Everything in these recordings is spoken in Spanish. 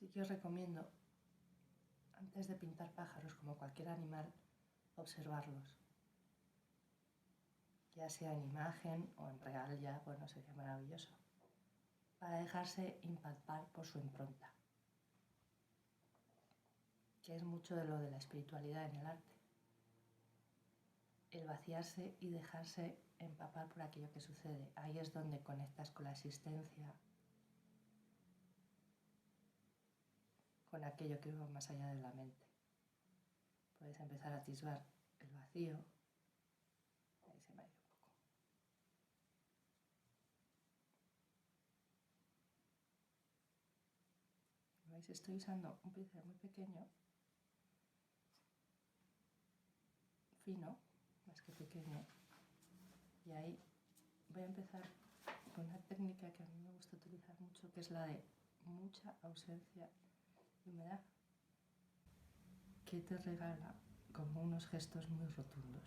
Sí que os recomiendo, antes de pintar pájaros como cualquier animal, observarlos. Ya sea en imagen o en real ya, bueno, sería maravilloso. Para dejarse impactar por su impronta, que es mucho de lo de la espiritualidad en el arte. El vaciarse y dejarse empapar por aquello que sucede. Ahí es donde conectas con la existencia, con aquello que va más allá de la mente. Puedes empezar a atisbar el vacío. Ahí se me ha ido un poco. ¿Veis? Estoy usando un pincel muy pequeño, fino, más que pequeño, y ahí voy a empezar con una técnica que a mí me gusta utilizar mucho, que es la de mucha ausencia de humedad, que te regala como unos gestos muy rotundos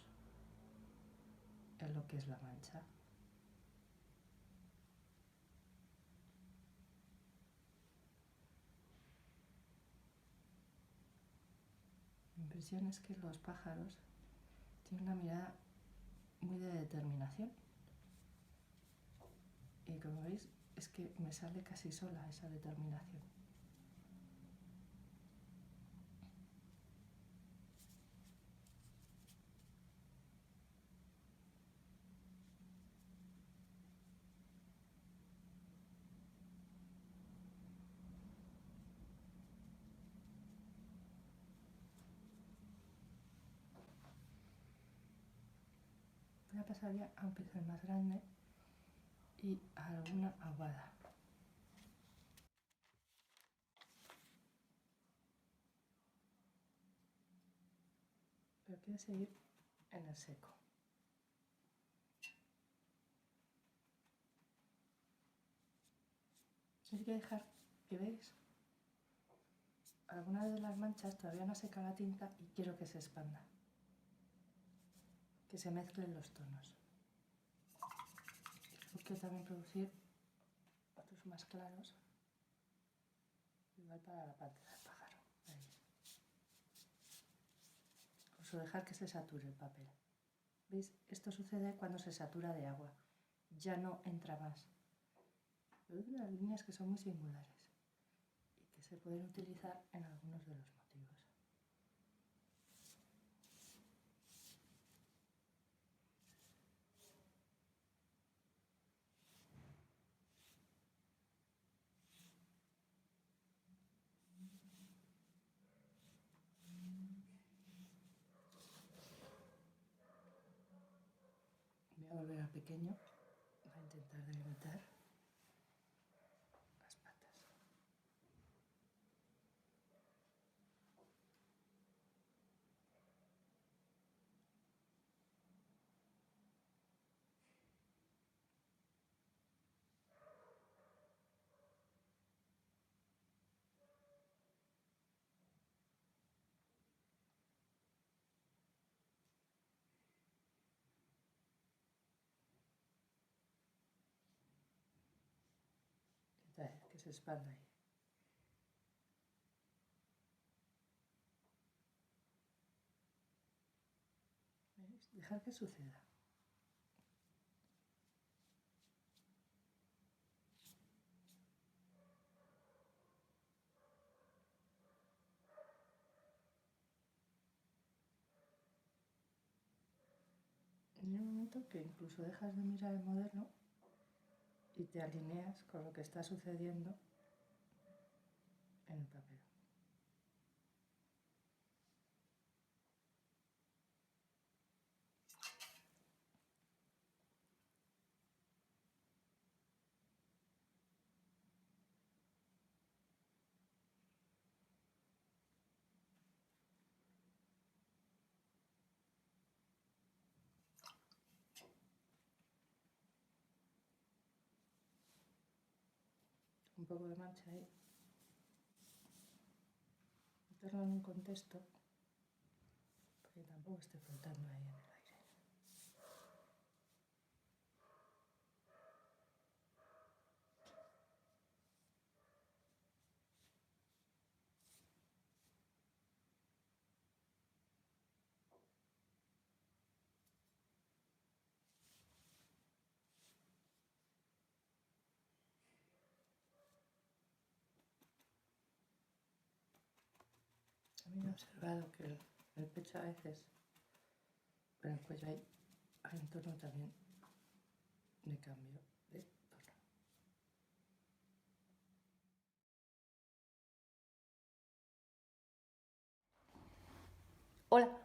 en lo que es la mancha. Mi impresión es que los pájaros tienen una mirada muy de determinación. Y como veis, es que me sale casi sola esa determinación. Voy a pasar ya a un pincel más grande y a alguna aguada. Pero quiero seguir en el seco. Hay que dejar que veis, algunas de las manchas todavía no seca la tinta y quiero que se expanda, que se mezclen los tonos. Quiero también producir otros más claros, igual para la parte del pájaro. Ahí. Incluso dejar que se sature el papel. ¿Veis? Esto sucede cuando se satura de agua. Ya no entra más. Produce unas líneas que son muy singulares y que se pueden utilizar en algunos de los motivos. Voy a volver al pequeño. Voy a intentar delimitar las patas. Que se expanda ahí. ¿Veis? Dejar que suceda. En un momento que incluso dejas de mirar el modelo y te alineas con lo que está sucediendo en el papel. Un poco de mancha ahí. Meterlo en un contexto para que tampoco esté flotando ahí en el aire. También he observado que el pecho a veces, pero el cuello hay un tono también de cambio de tono. Hola.